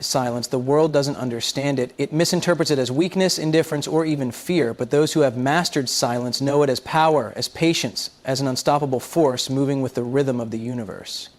silence. The world doesn't understand it. It misinterprets it as weakness, indifference, or even fear. But those who have mastered silence know it as power, as patience, as an unstoppable force moving with the rhythm of the universe.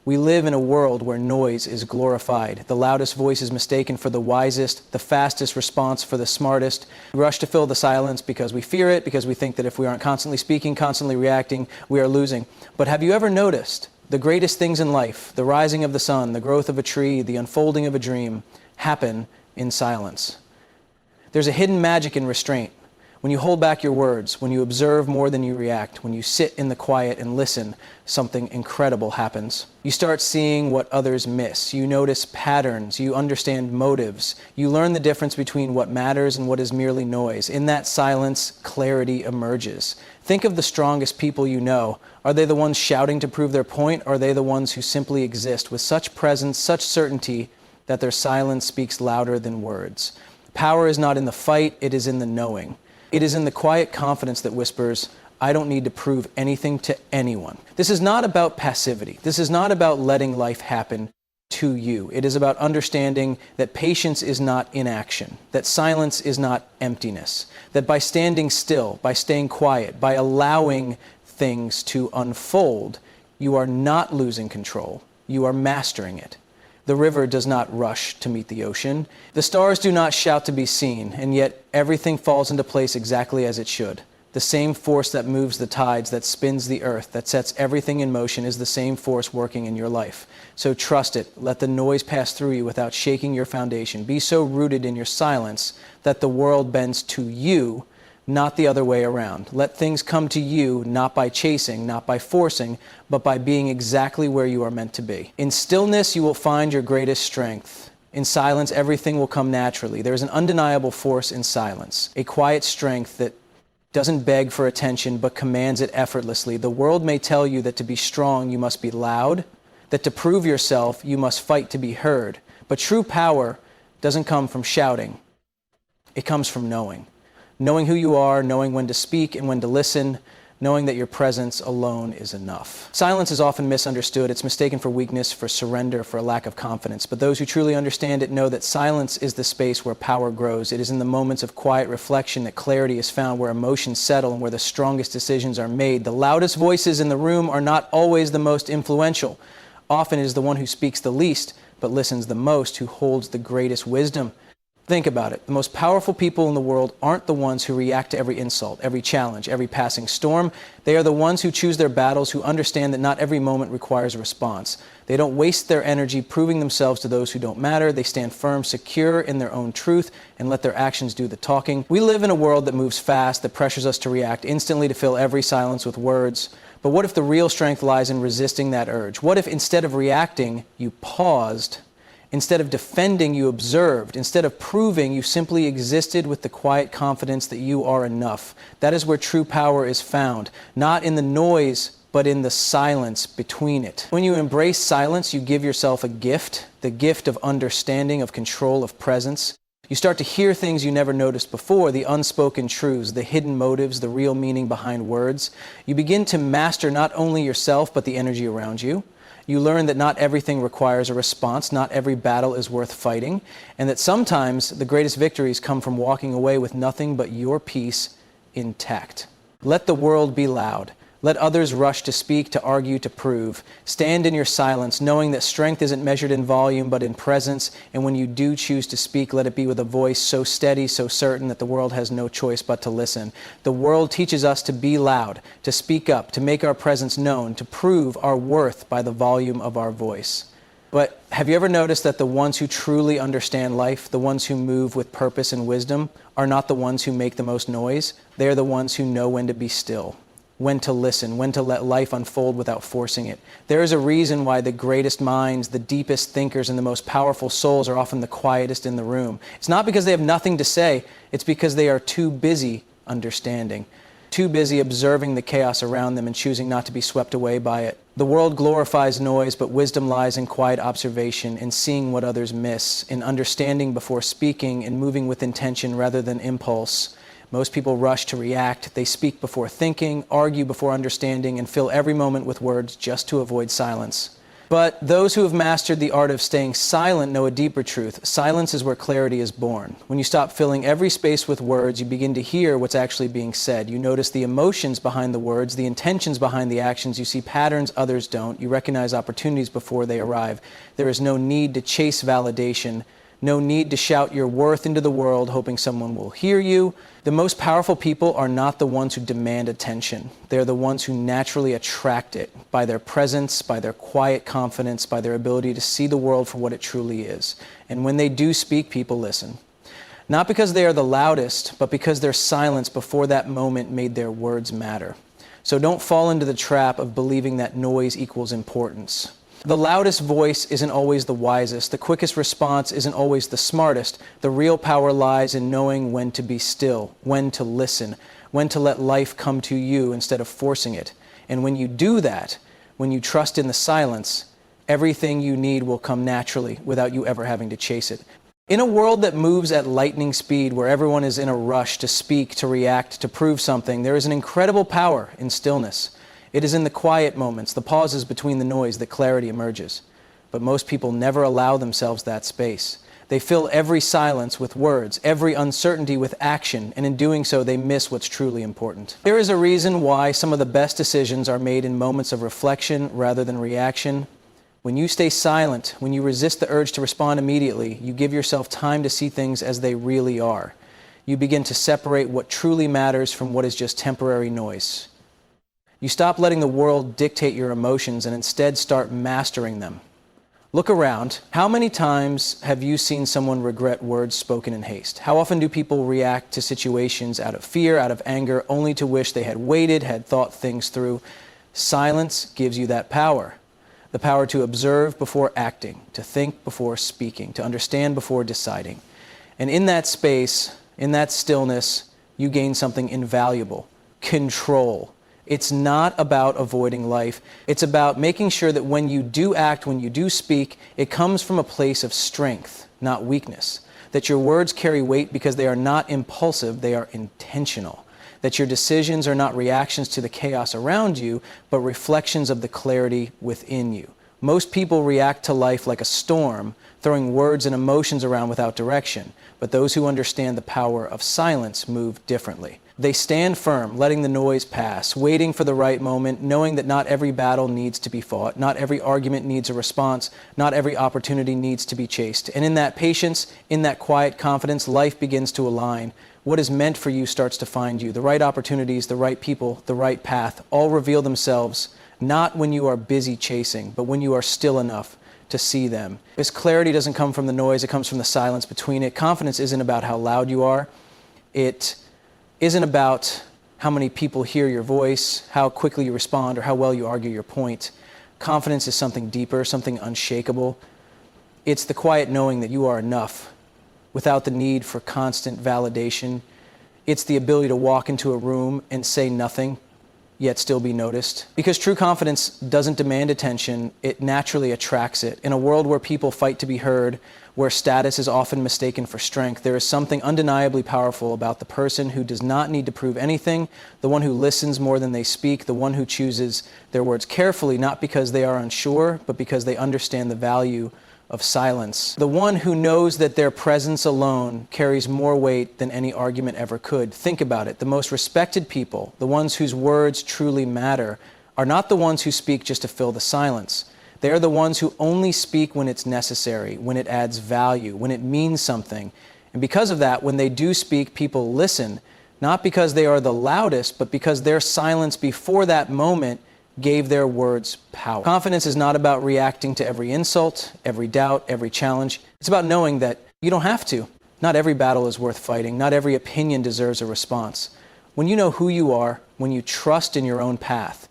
We live in a world where noise is glorified. The loudest voice is mistaken for the wisest, the fastest response for the smartest. We rush to fill the silence because we fear it, because we think that if we aren't constantly speaking, constantly reacting, we are losing. But have you ever noticed the greatest things in life, the rising of the sun, the growth of a tree, the unfolding of a dream, happen in silence? There's a hidden magic in restraint. When you hold back your words, when you observe more than you react, when you sit in the quiet and listen, something incredible happens. You start seeing what others miss. You notice patterns. You understand motives. You learn the difference between what matters and what is merely noise. In that silence, clarity emerges. Think of the strongest people you know. Are they the ones shouting to prove their point, or are they the ones who simply exist with such presence, such certainty, that their silence speaks louder than words? Power is not in the fight, it is in the knowing. It is in the quiet confidence that whispers, I don't need to prove anything to anyone. This is not about passivity. This is not about letting life happen to you. It is about understanding that patience is not inaction, that silence is not emptiness, that by standing still, by staying quiet, by allowing things to unfold, you are not losing control. You are mastering it. The river does not rush to meet the ocean. The stars do not shout to be seen, and yet everything falls into place exactly as it should. The same force that moves the tides, that spins the earth, that sets everything in motion is the same force working in your life. So trust it. Let the noise pass through you without shaking your foundation. Be so rooted in your silence that the world bends to you, not the other way around. Let things come to you, not by chasing, not by forcing, but by being exactly where you are meant to be. In stillness, you will find your greatest strength. In silence, everything will come naturally. There is an undeniable force in silence, a quiet strength that doesn't beg for attention, but commands it effortlessly. The world may tell you that to be strong, you must be loud, that to prove yourself, you must fight to be heard. But true power doesn't come from shouting. It comes from knowing. Knowing who you are, knowing when to speak and when to listen, knowing that your presence alone is enough. Silence is often misunderstood. It's mistaken for weakness, for surrender, for a lack of confidence. But those who truly understand it know that silence is the space where power grows. It is in the moments of quiet reflection that clarity is found, where emotions settle and where the strongest decisions are made. The loudest voices in the room are not always the most influential. Often it is the one who speaks the least, but listens the most, who holds the greatest wisdom. Think about it. The most powerful people in the world aren't the ones who react to every insult, every challenge, every passing storm. They are the ones who choose their battles, who understand that not every moment requires a response. They don't waste their energy proving themselves to those who don't matter. They stand firm, secure in their own truth, and let their actions do the talking. We live in a world that moves fast, that pressures us to react instantly, to fill every silence with words. But what if the real strength lies in resisting that urge? What if instead of reacting, you paused? Instead of defending, you observed. Instead of proving, you simply existed with the quiet confidence that you are enough. That is where true power is found, not in the noise, but in the silence between it. When you embrace silence, you give yourself a gift, the gift of understanding, of control, of presence. You start to hear things you never noticed before, the unspoken truths, the hidden motives, the real meaning behind words. You begin to master not only yourself, but the energy around you. You learn that not everything requires a response, not every battle is worth fighting, and that sometimes the greatest victories come from walking away with nothing but your peace intact. Let the world be loud. Let others rush to speak, to argue, to prove. Stand in your silence, knowing that strength isn't measured in volume, but in presence. And when you do choose to speak, let it be with a voice so steady, so certain that the world has no choice but to listen. The world teaches us to be loud, to speak up, to make our presence known, to prove our worth by the volume of our voice. But have you ever noticed that the ones who truly understand life, the ones who move with purpose and wisdom, are not the ones who make the most noise? They are the ones who know when to be still, when to listen, when to let life unfold without forcing it. There is a reason why the greatest minds, the deepest thinkers, and the most powerful souls are often the quietest in the room. It's not because they have nothing to say, it's because they are too busy understanding, too busy observing the chaos around them and choosing not to be swept away by it. The world glorifies noise, but wisdom lies in quiet observation, in seeing what others miss, in understanding before speaking, in moving with intention rather than impulse. Most people rush to react. They speak before thinking, argue before understanding, and fill every moment with words just to avoid silence. But those who have mastered the art of staying silent know a deeper truth. Silence is where clarity is born. When you stop filling every space with words, you begin to hear what's actually being said. You notice the emotions behind the words, the intentions behind the actions. You see patterns others don't. You recognize opportunities before they arrive. There is no need to chase validation. No need to shout your worth into the world, hoping someone will hear you. The most powerful people are not the ones who demand attention. They're the ones who naturally attract it by their presence, by their quiet confidence, by their ability to see the world for what it truly is. And when they do speak, people listen. Not because they are the loudest, but because their silence before that moment made their words matter. So don't fall into the trap of believing that noise equals importance. The loudest voice isn't always the wisest. The quickest response isn't always the smartest. The real power lies in knowing when to be still, when to listen, when to let life come to you instead of forcing it. And when you do that, when you trust in the silence, everything you need will come naturally without you ever having to chase it. In a world that moves at lightning speed, where everyone is in a rush to speak, to react, to prove something, there is an incredible power in stillness. It is in the quiet moments, the pauses between the noise, that clarity emerges. But most people never allow themselves that space. They fill every silence with words, every uncertainty with action, and in doing so, they miss what's truly important. There is a reason why some of the best decisions are made in moments of reflection rather than reaction. When you stay silent, when you resist the urge to respond immediately, you give yourself time to see things as they really are. You begin to separate what truly matters from what is just temporary noise. You stop letting the world dictate your emotions and instead start mastering them. Look around. How many times have you seen someone regret words spoken in haste? How often do people react to situations out of fear, out of anger, only to wish they had waited, had thought things through? Silence gives you that power. The power to observe before acting, to think before speaking, to understand before deciding. And in that space, in that stillness, you gain something invaluable: control. It's not about avoiding life. It's about making sure that when you do act, when you do speak, it comes from a place of strength, not weakness. That your words carry weight because they are not impulsive, they are intentional. That your decisions are not reactions to the chaos around you, but reflections of the clarity within you. Most people react to life like a storm, throwing words and emotions around without direction. But those who understand the power of silence move differently. They stand firm, letting the noise pass, waiting for the right moment, knowing that not every battle needs to be fought, not every argument needs a response, not every opportunity needs to be chased. And in that patience, in that quiet confidence, life begins to align. What is meant for you starts to find you. The right opportunities, the right people, the right path, all reveal themselves, not when you are busy chasing, but when you are still enough to see them. This clarity doesn't come from the noise, it comes from the silence between it. Confidence isn't about how loud you are. It isn't about how many people hear your voice, how quickly you respond, or how well you argue your point. Confidence is something deeper, something unshakable. It's the quiet knowing that you are enough without the need for constant validation. It's the ability to walk into a room and say nothing, yet still be noticed. Because true confidence doesn't demand attention, it naturally attracts it. In a world where people fight to be heard, where status is often mistaken for strength, there is something undeniably powerful about the person who does not need to prove anything, the one who listens more than they speak, the one who chooses their words carefully, not because they are unsure, but because they understand the value of silence. The one who knows that their presence alone carries more weight than any argument ever could. Think about it. The most respected people, the ones whose words truly matter, are not the ones who speak just to fill the silence. They are the ones who only speak when it's necessary, when it adds value, when it means something. And because of that, when they do speak, people listen, not because they are the loudest, but because their silence before that moment gave their words power. Confidence is not about reacting to every insult, every doubt, every challenge. It's about knowing that you don't have to. Not every battle is worth fighting. Not every opinion deserves a response. When you know who you are, when you trust in your own path,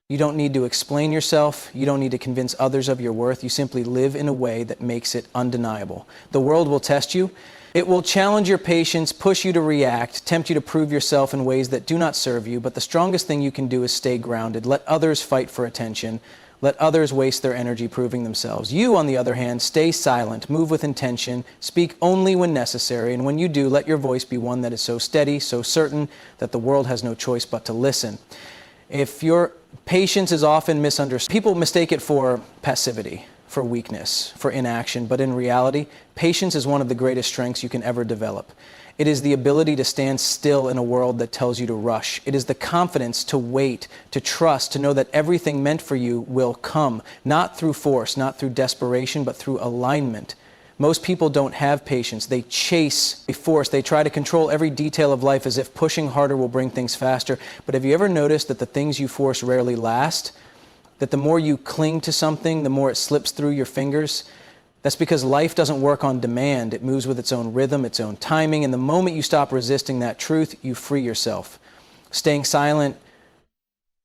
you don't need to explain yourself. You don't need to convince others of your worth. You simply live in a way that makes it undeniable. The world will test you. It will challenge your patience, push you to react, tempt you to prove yourself in ways that do not serve you. But the strongest thing you can do is stay grounded. Let others fight for attention. Let others waste their energy proving themselves. You, on the other hand, stay silent, move with intention, speak only when necessary. And when you do, let your voice be one that is so steady, so certain that the world has no choice but to listen. If your patience is often misunderstood, people mistake it for passivity, for weakness, for inaction, but in reality, patience is one of the greatest strengths you can ever develop. It is the ability to stand still in a world that tells you to rush. It is the confidence to wait, to trust, to know that everything meant for you will come, not through force, not through desperation, but through alignment. Most people don't have patience. They chase, they force, they try to control every detail of life as if pushing harder will bring things faster. But have you ever noticed that the things you force rarely last? That the more you cling to something, the more it slips through your fingers? That's because life doesn't work on demand. It moves with its own rhythm, its own timing, and the moment you stop resisting that truth, you free yourself. Staying silent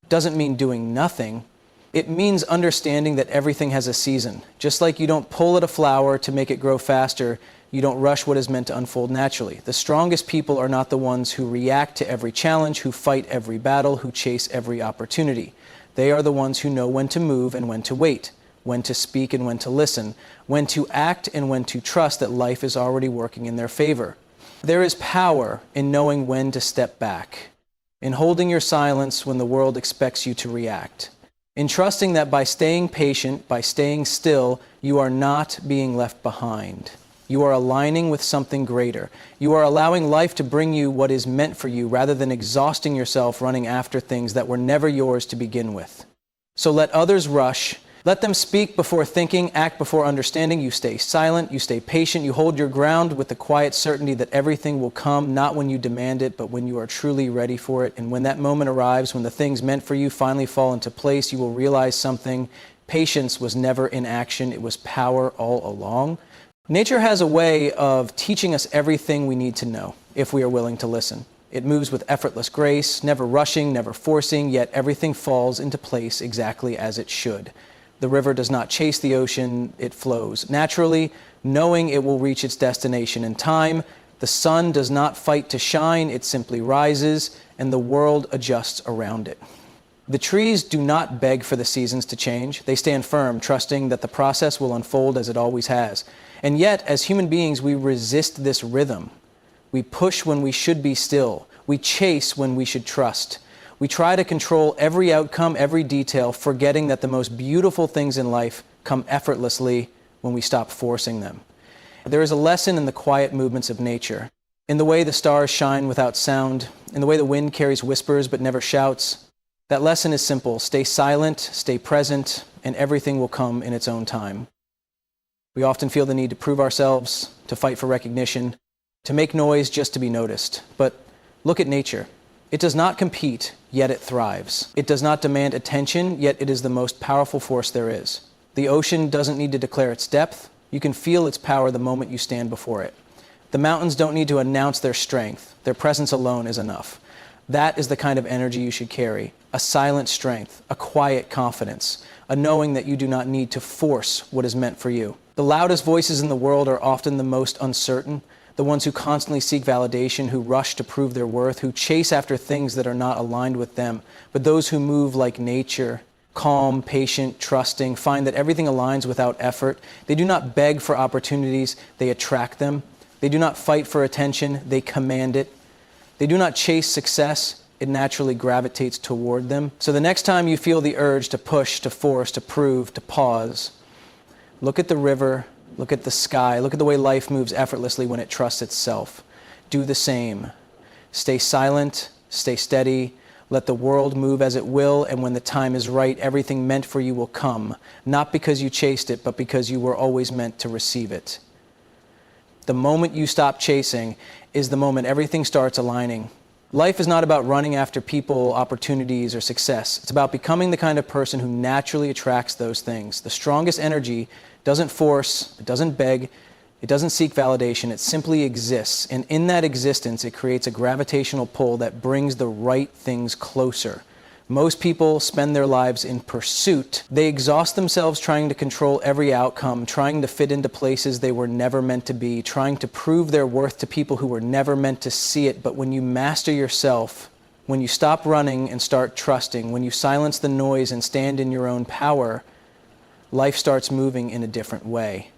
doesn't mean doing nothing. It means understanding that everything has a season. Just like you don't pull at a flower to make it grow faster, you don't rush what is meant to unfold naturally. The strongest people are not the ones who react to every challenge, who fight every battle, who chase every opportunity. They are the ones who know when to move and when to wait, when to speak and when to listen, when to act and when to trust that life is already working in their favor. There is power in knowing when to step back, in holding your silence when the world expects you to react, in trusting that by staying patient, by staying still, you are not being left behind. You are aligning with something greater. You are allowing life to bring you what is meant for you rather than exhausting yourself running after things that were never yours to begin with. So let others rush. Let them speak before thinking, act before understanding. You stay silent, you stay patient, you hold your ground with the quiet certainty that everything will come, not when you demand it, but when you are truly ready for it. And when that moment arrives, when the things meant for you finally fall into place, you will realize something. Patience was never inaction, it was power all along. Nature has a way of teaching us everything we need to know, if we are willing to listen. It moves with effortless grace, never rushing, never forcing, yet everything falls into place exactly as it should. The river does not chase the ocean, it flows naturally, knowing it will reach its destination in time. The sun does not fight to shine, it simply rises, and the world adjusts around it. The trees do not beg for the seasons to change. They stand firm, trusting that the process will unfold as it always has. And yet, as human beings, we resist this rhythm. We push when we should be still. We chase when we should trust. We try to control every outcome, every detail, forgetting that the most beautiful things in life come effortlessly when we stop forcing them. There is a lesson in the quiet movements of nature, in the way the stars shine without sound, in the way the wind carries whispers but never shouts. That lesson is simple: stay silent, stay present, and everything will come in its own time. We often feel the need to prove ourselves, to fight for recognition, to make noise just to be noticed. But look at nature. It does not compete, yet it thrives. It does not demand attention, yet it is the most powerful force there is. The ocean doesn't need to declare its depth. You can feel its power the moment you stand before it. The mountains don't need to announce their strength. Their presence alone is enough. That is the kind of energy you should carry. A silent strength, a quiet confidence, a knowing that you do not need to force what is meant for you. The loudest voices in the world are often the most uncertain, the ones who constantly seek validation, who rush to prove their worth, who chase after things that are not aligned with them. But those who move like nature, calm, patient, trusting, find that everything aligns without effort. They do not beg for opportunities, they attract them. They do not fight for attention, they command it. They do not chase success, it naturally gravitates toward them. So the next time you feel the urge to push, to force, to prove, to pause, look at the river, look at the sky, look at the way life moves effortlessly when it trusts itself. Do the same. Stay silent, stay steady, let the world move as it will, and when the time is right, everything meant for you will come, not because you chased it, but because you were always meant to receive it. The moment you stop chasing is the moment everything starts aligning. Life is not about running after people, opportunities, or success. It's about becoming the kind of person who naturally attracts those things. The strongest energy doesn't force, it doesn't beg, it doesn't seek validation, it simply exists. And in that existence, it creates a gravitational pull that brings the right things closer. Most people spend their lives in pursuit. They exhaust themselves trying to control every outcome, trying to fit into places they were never meant to be, trying to prove their worth to people who were never meant to see it. But when you master yourself, when you stop running and start trusting, when you silence the noise and stand in your own power, life starts moving in a different way.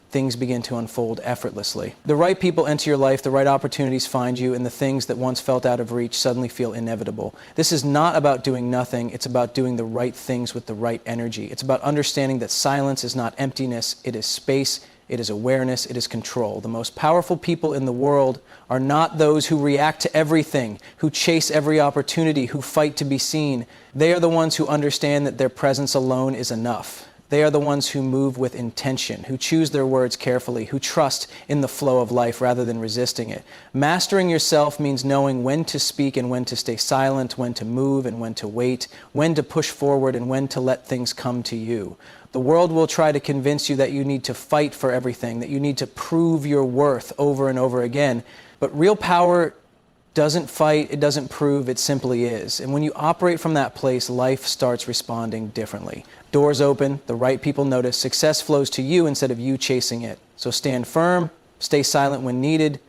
things begin to unfold effortlessly. The right people enter your life, the right opportunities find you, and the things that once felt out of reach suddenly feel inevitable. This is not about doing nothing, it's about doing the right things with the right energy. It's about understanding that silence is not emptiness, it is space, it is awareness, it is control. The most powerful people in the world are not those who react to everything, who chase every opportunity, who fight to be seen. They are the ones who understand that their presence alone is enough. They are the ones who move with intention, who choose their words carefully, who trust in the flow of life rather than resisting it. Mastering yourself means knowing when to speak and when to stay silent, when to move and when to wait, when to push forward and when to let things come to you. The world will try to convince you that you need to fight for everything, that you need to prove your worth over and over again. But real power doesn't fight, it doesn't prove, it simply is. And when you operate from that place, life starts responding differently. Doors open, the right people notice, success flows to you instead of you chasing it. So stand firm, stay silent when needed,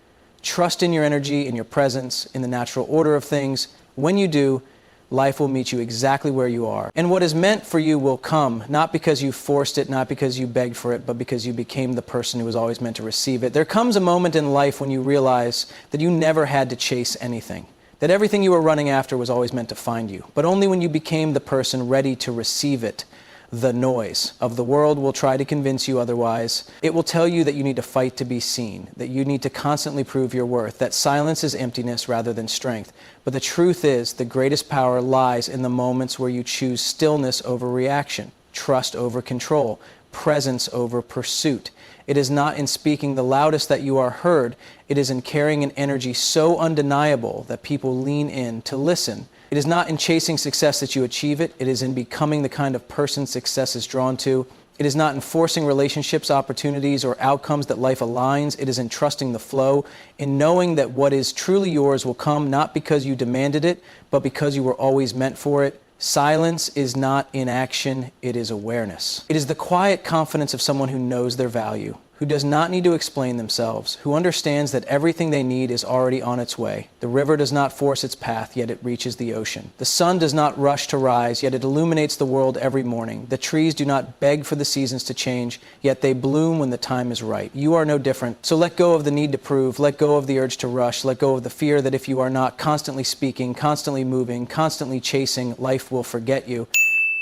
trust in your energy, in your presence, in the natural order of things. When you do, life will meet you exactly where you are. And what is meant for you will come, not because you forced it, not because you begged for it, but because you became the person who was always meant to receive it. There comes a moment in life when you realize that you never had to chase anything, that everything you were running after was always meant to find you, but only when you became the person ready to receive it. The noise of the world will try to convince you otherwise. It will tell you that you need to fight to be seen, that you need to constantly prove your worth, that silence is emptiness rather than strength. But the truth is, the greatest power lies in the moments where you choose stillness over reaction, trust over control, presence over pursuit. It is not in speaking the loudest that you are heard. It is in carrying an energy so undeniable that people lean in to listen. It is not in chasing success that you achieve it. It is in becoming the kind of person success is drawn to. It is not in forcing relationships, opportunities, or outcomes that life aligns. It is in trusting the flow, in knowing that what is truly yours will come not because you demanded it, but because you were always meant for it. Silence is not inaction, it is awareness. It is the quiet confidence of someone who knows their value, who does not need to explain themselves, who understands that everything they need is already on its way. The river does not force its path, yet it reaches the ocean. The sun does not rush to rise, yet it illuminates the world every morning. The trees do not beg for the seasons to change, yet they bloom when the time is right. You are no different, so let go of the need to prove, let go of the urge to rush, let go of the fear that if you are not constantly speaking, constantly moving, constantly chasing, life will forget you.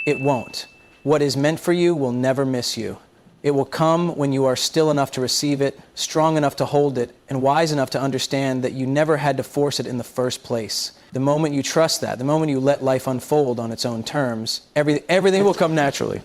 It won't. What is meant for you will never miss you. It will come when you are still enough to receive it, strong enough to hold it, and wise enough to understand that you never had to force it in the first place. The moment you trust that, the moment you let life unfold on its own terms, everything will come naturally.